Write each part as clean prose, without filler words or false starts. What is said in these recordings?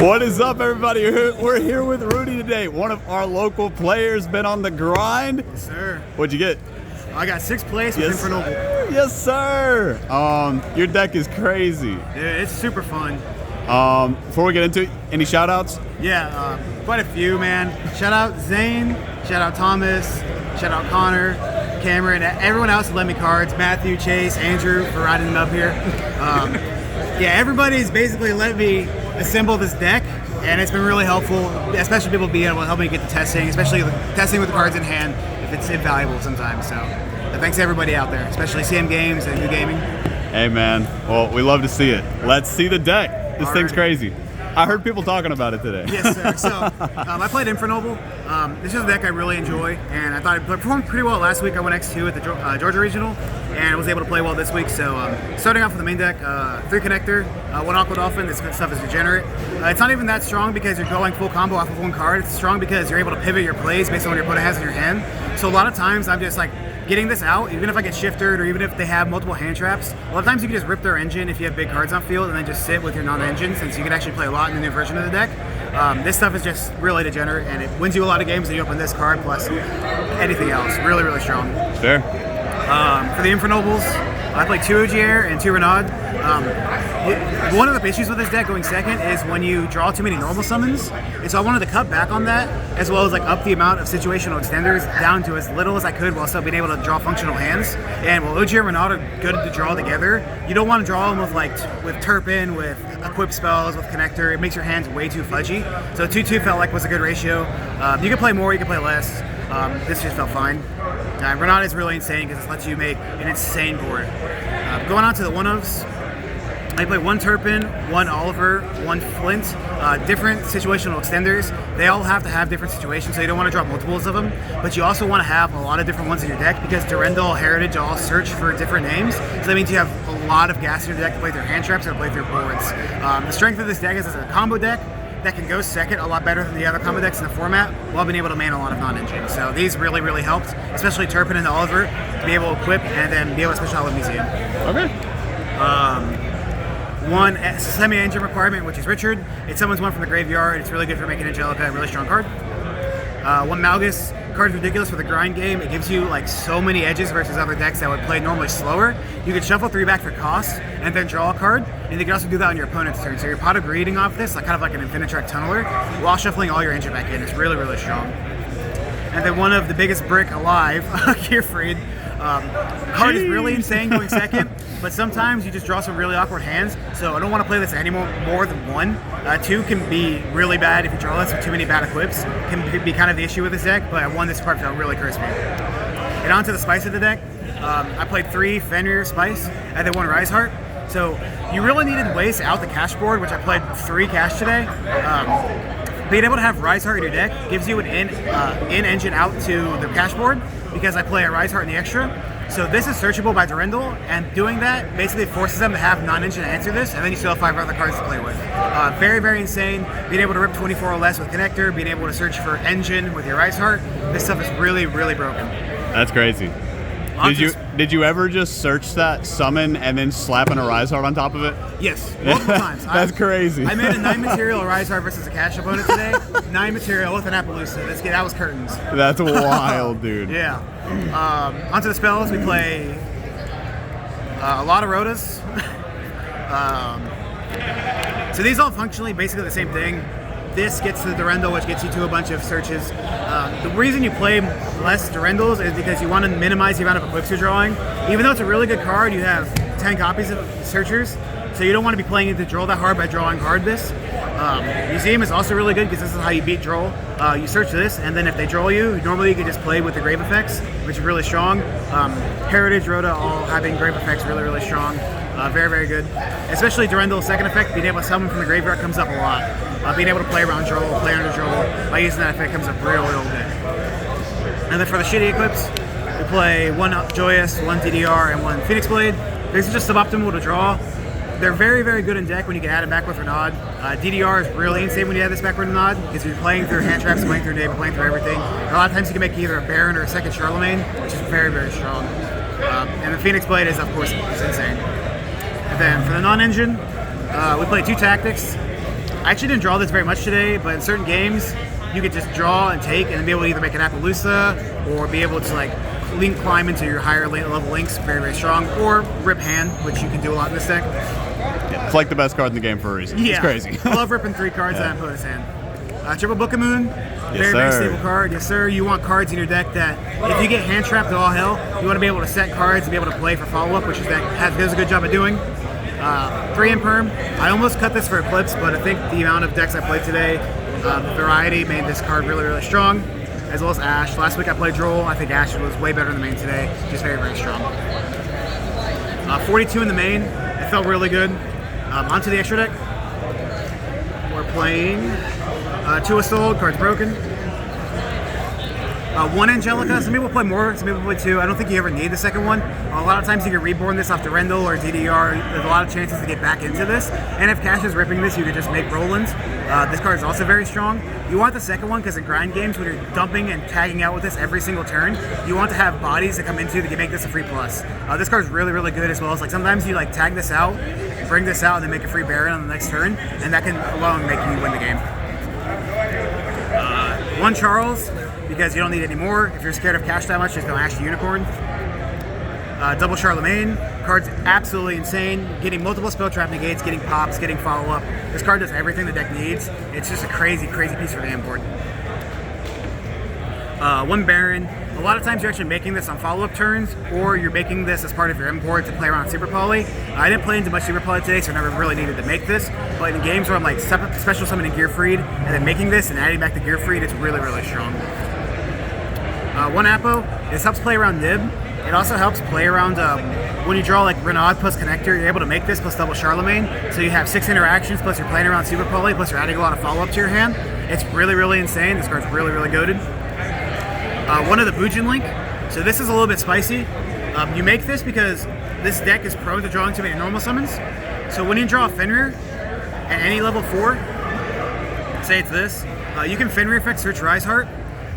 What is up, everybody? We're here with Rudy today. One of our local players, been on the grind. Yes, sir. What'd you get? I got 6th place with Infernoble. Yes, sir. Your deck is crazy. Yeah, it's super fun. Before we get into it, any shout outs? Yeah, quite a few, man. Shout out Zane, shout out Thomas, shout out Connor, Cameron, everyone else who lent me cards, Matthew, Chase, Andrew for riding them up here. Yeah, everybody's basically let me assemble this deck, and it's been really helpful, especially people being able to help me get the testing, especially the testing with the cards in hand, if it's invaluable sometimes. So thanks to everybody out there, especially CM Games and YuGiOh. Hey, man. Well, we love to see it. Let's see the deck. This thing's crazy. I heard people talking about it today. Yes, sir. So I played Infernoble. This is a deck I really enjoy, and I thought it performed pretty well last week. I went X2 at the Georgia Regional, and was able to play well this week. So starting off with the main deck, 3 connector, 1 Aqua Dolphin. This stuff is degenerate. It's not even that strong because you're going full combo off of 1 card. It's strong because you're able to pivot your plays based on what your opponent has in your hand. So a lot of times I'm just like getting this out, even if I get shifted or even if they have multiple hand traps. A lot of times you can just rip their engine if you have big cards on field and then just sit with your non-engine, since you can actually play a lot in the new version of the deck. This stuff is just really degenerate, and it wins you a lot of games and you open this card plus anything else. Really, really strong. Fair. For the Infernobles, I played 2 YuGiOh and 2 Renaud. One of the issues with this deck going second is when you draw too many normal summons, and so I wanted to cut back on that, as well as like up the amount of situational extenders down to as little as I could while still being able to draw functional hands. And while YuGiOh and Renaud are good to draw together, you don't want to draw them with Turpin, with equip spells, with connector. It makes your hands way too fudgy. So 2-2 felt like was a good ratio. You can play more, you can play less. This just felt fine. Renaud is really insane because it lets you make an insane board. Going on to the one-ofs, I play 1 Turpin, 1 Oliver, 1 Flint, different situational extenders. They all have to have different situations, so you don't want to draw multiples of them, but you also want to have a lot of different ones in your deck because Durendal, Heritage all search for different names, so that means you have a lot of gas in your deck to play through hand traps or to play through boards. The strength of this deck is it's a combo deck that can go second a lot better than the other combo decks in the format while being able to man a lot of non-engine. So these really, really helped, especially Turpin and Oliver, to be able to equip and then be able to special out with Museum. Okay. 1 semi-engine requirement, which is Richard. It summons 1 from the graveyard. It's really good for making Angelica a really strong card. 1 Malgus. Card is ridiculous for the grind game. It gives you like so many edges versus other decks that would play normally slower. You could shuffle 3 back for cost and then draw a card, and you can also do that on your opponent's turn. So you're pot of greeting off this, like kind of like an Infinitrack Tunneler, while shuffling all your engine back in. It's really, really strong. And then one of the biggest brick alive, Gearfried. Card is really insane going second, but sometimes you just draw some really awkward hands, so I don't want to play this anymore more than 1. 2 can be really bad if you draw this with too many bad equips. Can be kind of the issue with this deck, but 1, this card felt really crispy. And on to the spice of the deck. I played 3 Fenrir Spice and then 1 Rise Heart. So you really needed ways to out the cash board, which I played 3 cash today. Being able to have Rise Heart in your deck gives you an in-engine out to the cash board, because I play a Rise Heart in the extra. So this is searchable by Durendal, and doing that basically forces them to have non-engine to answer this, and then you still have 5 other cards to play with. Very, very insane. Being able to rip 24 or less with Connector, being able to search for engine with your Rise Heart, this stuff is really, really broken. That's crazy. Did you ever just search that summon and then slap in a Rise Heart on top of it? Yes, multiple times. That's crazy. I made a 9 material Rise Heart versus a cash opponent today. 9 material with an Appaloosa. That was curtains. That's wild, dude. Yeah. Onto the spells, we play a lot of Rotas. So these all functionally basically the same thing. This gets to the Durendal, which gets you to a bunch of searches. The reason you play less Durendals is because you want to minimize the amount of equips you're drawing. Even though it's a really good card, you have 10 copies of searchers, so you don't want to be playing it to draw that hard by drawing hard this. Museum is also really good because this is how you beat draw. You search this, and then if they draw you, normally you can just play with the grave effects, which is really strong. Heritage, Rhoda, all having grave effects really, really strong. Very, very good. Especially Durendal's second effect, being able to summon from the graveyard comes up a lot. Being able to play around draw, play under draw, by using that effect comes up real good. And then for the shitty equips, we play 1 Joyous, 1 DDR, and 1 Phoenix Blade. These are just suboptimal to draw. They're very, very good in deck when you can add it back with Renaud. DDR is really insane when you add this back with Renaud, because you're playing through hand traps, playing through Nave, playing through everything. And a lot of times you can make either a Baron or a second Charlemagne, which is very, very strong. And the Phoenix Blade is, of course, insane. And then for the non-engine, we play 2 tactics. I actually didn't draw this very much today, but in certain games, you could just draw and take, and then be able to either make an Appaloosa or be able to like link climb into your higher level links, very, very strong, or rip hand, which you can do a lot in this deck. It's like the best card in the game for a reason. Yeah. It's crazy. I love ripping 3 cards out of opponent's hand. Triple Book of Moon, very, Yes, very sir. stable card. Yes, sir. You want cards in your deck that, if you get hand trapped to all hell, you want to be able to set cards and be able to play for follow-up, which is that does a good job of doing. 3 Imperm. I almost cut this for Eclipse, but I think the amount of decks I played today, the variety made this card really, really strong, as well as Ash. Last week I played Droll. I think Ash was way better in the main today. Just very, very strong. 42 in the main. It felt really good. Onto the extra deck. We're playing 2 Assault, cards broken. 1 Angelica. Some people play more, some people play 2. I don't think you ever need the second one. A lot of times you can reborn this off Durendal or DDR. There's a lot of chances to get back into this. And if Cash is ripping this, you could just make Roland's. This card is also very strong. You want the second one because in grind games, when you're dumping and tagging out with this every single turn, you want to have bodies that come into to make this a free plus. This card is really, really good, as well as like sometimes you like tag this out, bring this out, and then make a free Baron on the next turn, and that can alone make you win the game. 1 Charles, because you don't need any more. If you're scared of Cash that much, just go Ash the Unicorn. Double Charlemagne. Card's absolutely insane. Getting multiple spell trap negates, getting pops, getting follow-up. This card does everything the deck needs. It's just a crazy, crazy piece of the hand board. 1 Baron. A lot of times you're actually making this on follow-up turns, or you're making this as part of your import to play around Super Poly. I didn't play into much Super Poly today, so I never really needed to make this. But in games where I'm like special summoning Gearfried, and then making this and adding back the Gearfried, it's really, really strong. 1 Apo. This helps play around Nib. It also helps play around when you draw like Renaud plus Connector, you're able to make this plus double Charlemagne. So you have 6 interactions, plus you're playing around Super Poly, plus you're adding a lot of follow-up to your hand. It's really, really insane. This card's really, really goated. 1 of the Bujin Link. So this is a little bit spicy. You make this because this deck is prone to drawing too many normal summons. So when you draw Fenrir at any level 4, say it's this, you can Fenrir effect search Rise Heart.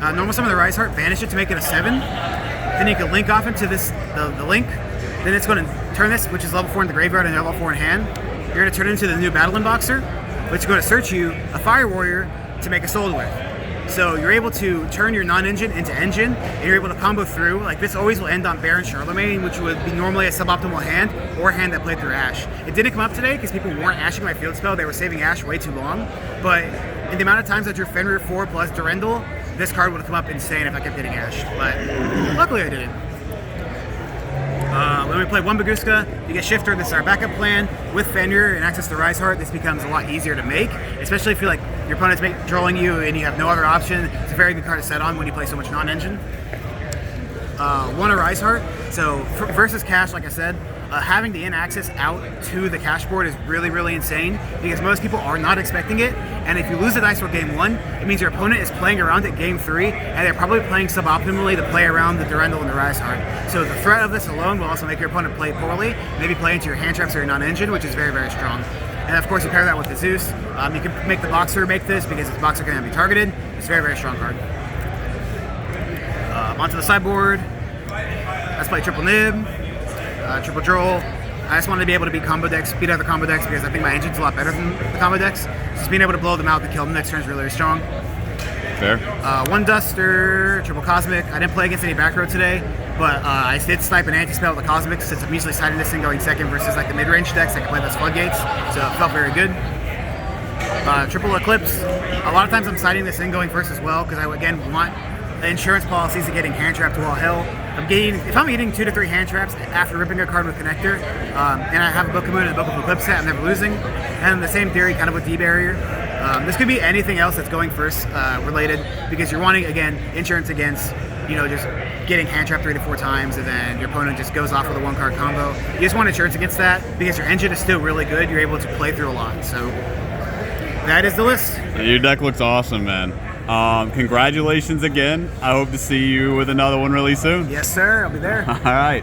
Normal summon the Rise Heart, banish it to make it a 7. Then you can link off into this the link. Then it's going to turn this, which is level 4 in the graveyard and level 4 in hand. You're going to turn it into the new Battle Unboxer, which is going to search you a Fire Warrior to make a Soul with. So you're able to turn your non-engine into engine, and you're able to combo through. Like this always will end on Baron Charlemagne, which would be normally a suboptimal hand, or a hand that played through Ash. It didn't come up today because people weren't ashing my field spell. They were saving Ash way too long. But in the amount of times I drew Fenrir 4 plus Durendal, this card would have come up insane if I kept getting Ash. But luckily I didn't. When we play 1 Baguska, you get Shifter. This is our backup plan. With Fenrir and access to Rise Heart, this becomes a lot easier to make, especially if you like your opponent's drawing you and you have no other option. It's a very good card to set on when you play so much non-engine. 1 Rise Heart. So versus Cash, like I said, having the in-access out to the cash board is really, really insane because most people are not expecting it. And if you lose the dice roll game 1, it means your opponent is playing around it game 3, and they're probably playing suboptimally to play around the Durendal and the Rise Heart. So the threat of this alone will also make your opponent play poorly, maybe play into your hand traps or your non-engine, which is very, very strong. And of course, you pair that with the Zeus. You can make the Boxer make this because the Boxer can be targeted. It's a very, very strong card. Onto the sideboard. Let's play Triple Nib, Triple Droll. I just wanted to be able to beat other combo decks because I think my engine's a lot better than the combo decks. Just being able to blow them out and kill them next turn is really, really strong. Fair. 1 Duster, Triple Cosmic. I didn't play against any back row today, but I did snipe an anti-spell with the Cosmic since I'm usually siding this thing going second versus like the mid-range decks that can play those Floodgates, so it felt very good. Triple Eclipse. A lot of times I'm siding this thing going first as well because I, again, want the insurance policies of getting hand trapped to all hell. If I'm getting 2 to 3 hand traps after ripping a card with Connector, and I have a Book of Moon and a Book of Eclipse set, I'm never losing. And the same theory kind of with D-Barrier. This could be anything else that's going first related because you're wanting, again, insurance against, just getting hand trapped 3 to 4 times and then your opponent just goes off with a 1-card combo. You just want insurance against that because your engine is still really good. You're able to play through a lot. So that is the list. Your deck looks awesome, man. Congratulations again. I hope to see you with another one really soon. Yes, sir. I'll be there. All right.